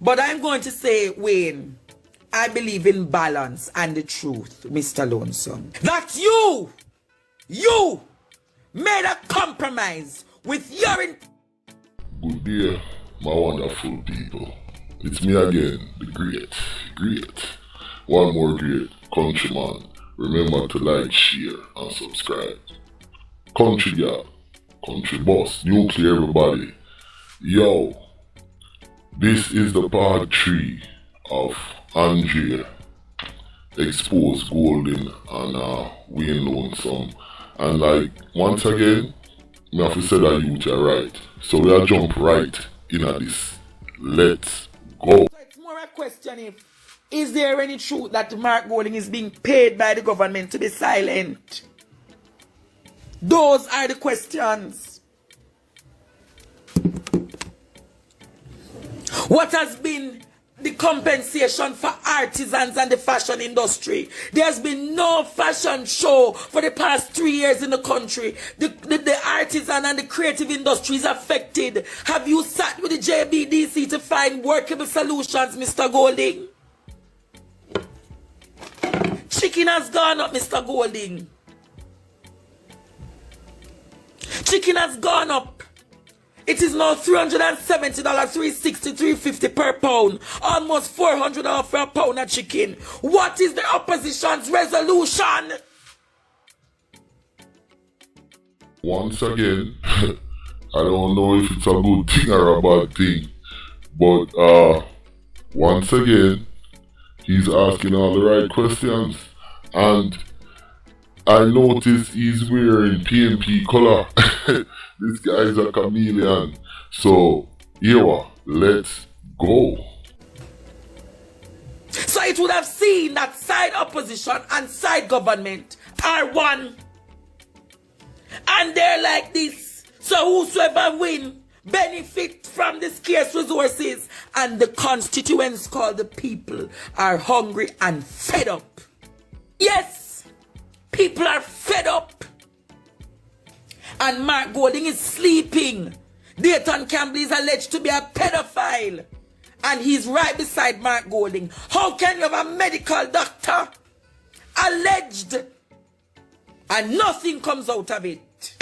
But I'm going to say, Wayne, I believe in balance and the truth, Mr. Lonesome. That you made a compromise with your... Good day, my wonderful people. It's me again, the great. One more great countryman. Remember to like, share, and subscribe. Country girl, country boss, nuclear everybody. Yo, this is the part 3 of Andrea Exposed Golden and Wayne Lonesome. And like, once again, me have to say that you are right. So we'll jump right in at this. Let's go. So it's more a question is there any truth that Mark Golding is being paid by the government to be silent? Those are the questions. What has been the compensation for artisans and the fashion industry? There's been no fashion show for the past 3 years in the country. The artisan and the creative industry is affected. Have you sat with the JBDC to find workable solutions, Mr. Golding? Chicken has gone up, Mr. Golding. Chicken has gone up. It is now $370, $360, $350 per pound. Almost $400 for a pound of chicken. What is the opposition's resolution? Once again, I don't know if it's a good thing or a bad thing. But once again, he's asking all the right questions. And I noticed he's wearing PNP color. This guy is a chameleon. So, here, let's go. So it would have seen that side opposition and side government are one. And they're like this. So whosoever win benefit from the scarce resources. And the constituents called the people are hungry and fed up. Yes, people are fed up. And Mark Golding is sleeping. Dayton Campbell is alleged to be a pedophile. And he's right beside Mark Golding. How can you have a medical doctor alleged and nothing comes out of it?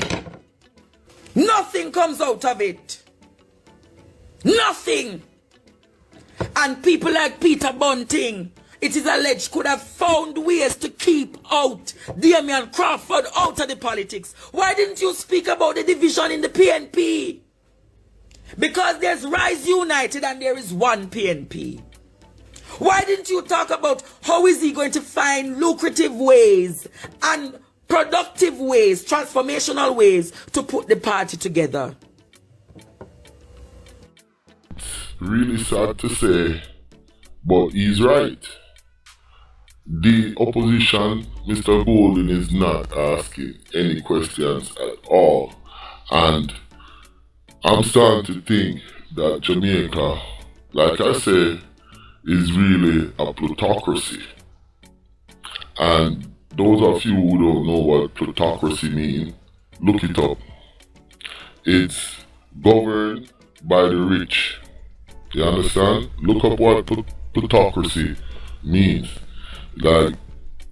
Nothing comes out of it. Nothing. And people like Peter Bunting, it is alleged, could have found ways to keep out Damian Crawford out of the politics. Why didn't you speak about the division in the PNP? Because there's Rise United and there is one PNP. Why didn't you talk about how is he going to find lucrative ways and productive ways, transformational ways to put the party together? Really sad to say, but he's right. The opposition, Mr. Golden, is not asking any questions at all. And I'm starting to think that Jamaica, like I said, is really a plutocracy. And those of you who don't know what plutocracy means, look it up. It's governed by the rich. You understand? Look up what plutocracy means. Like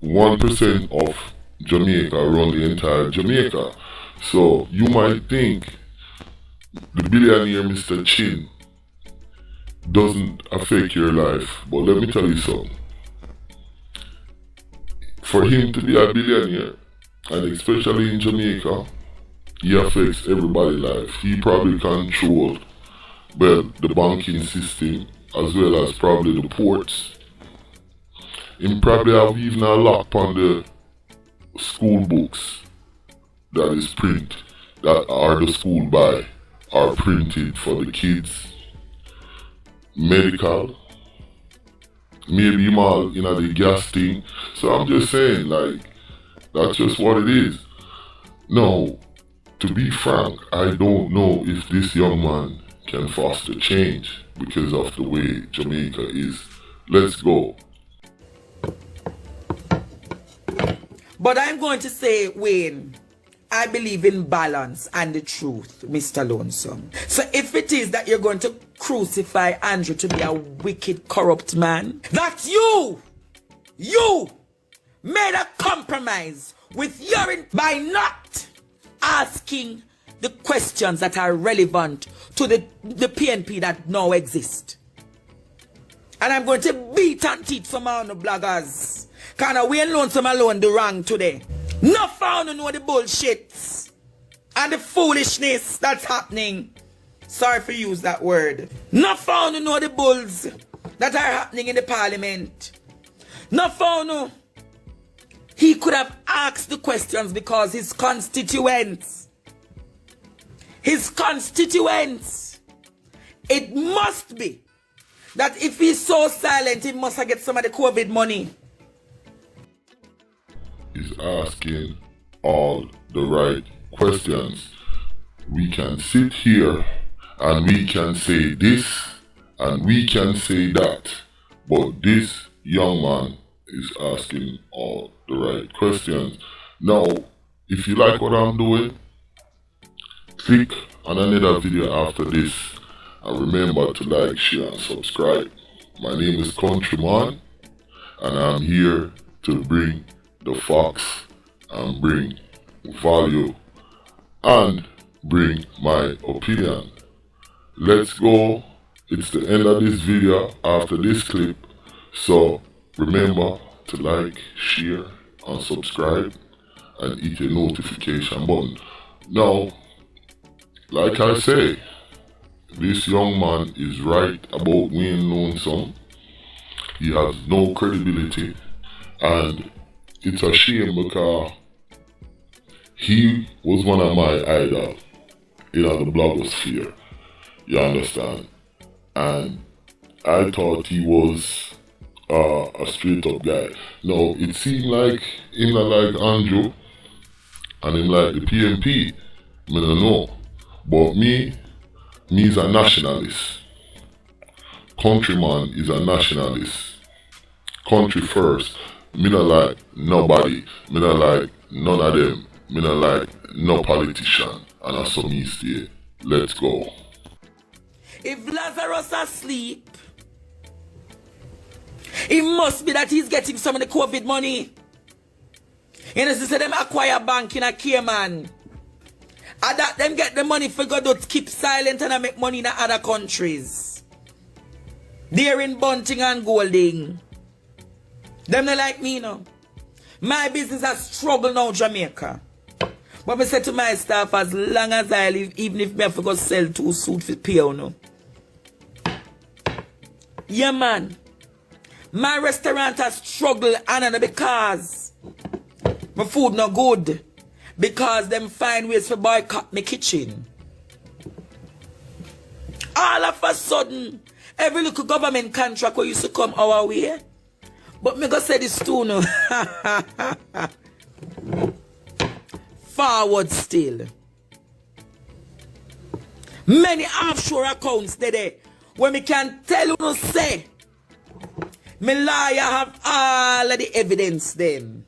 1% of Jamaica run the entire Jamaica. So you might think the billionaire Mr. Chin doesn't affect your life. But let me tell you something. For him to be a billionaire, and especially in Jamaica, he affects everybody's life. He probably controls, well, the banking system, as well as probably the ports. He probably have even a lock on the school books that is print, that are the school buy, are printed for the kids. Medical, maybe him all in the gas thing. So I'm just saying, like, that's just what it is. No, to be frank, I don't know if this young man can foster change because of the way Jamaica is. Let's go. But I'm going to say, Wayne, I believe in balance and the truth, Mr. Lonesome. So if it is that you're going to crucify Andrew to be a wicked, corrupt man, that you made a compromise with urine by not asking the questions that are relevant to the PNP that now exist. And I'm going to beat and teach some of the bloggers. Because we ain't Lonesome alone do wrong today. No found to know the bullshit and the foolishness that's happening. Sorry for use that word. No found to know the bulls that are happening in the parliament. No found to. He could have asked the questions because his constituents, it must be that if he's so silent, he must have get some of the COVID money. He's asking all the right questions. We can sit here and we can say this and we can say that, but this young man is asking all the right questions. Now, if you like what I'm doing, click on another video after this and remember to like, share and subscribe. My name is COUNTRYMAN and I'm here to bring the facts and bring value and bring my opinion. Let's go. It's the end of this video after this clip, so remember to like, share and subscribe and hit the notification button. Now, like I say, this young man is right about Wayne Lonesome. He has no credibility and it's a shame because he was one of my idols in the blogosphere, you understand? And I thought he was a straight up guy. No, it seemed like him not like Andrew and him like the PNP. I don't know. But me is a nationalist. COUNTRYMAN is a nationalist. Country first. Me not like nobody. Me not like none of them. Me not like no politician. And that's what me stay. Let's go. If Lazarus asleep, it must be that he's getting some of the COVID money. You know, say them acquire bank in a Cayman. And that them get the money for God to keep silent and make money in other countries. They're in Bunting and Golding. Them not like me, no. My business has struggled now, Jamaica. But I say to my staff, as long as I live, even if I have to go sell 2 suits for pay, no. Yeah, man. My restaurant has struggled, and because my food not good. Because them find ways to boycott my kitchen. All of a sudden, every little government contract used to come our way. But me go say this too, no. Forward still. Many offshore accounts there where me can tell you no say me lawyer have all of the evidence them.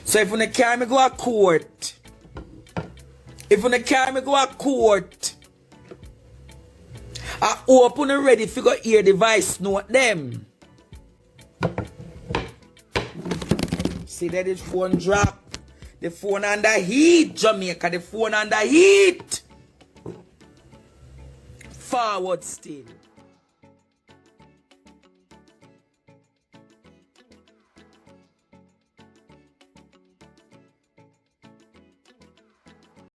So if you carry me go to court, I open and ready to go hear the voice note them. See that the phone drop. The phone under heat, Jamaica. The phone under heat. Forward still.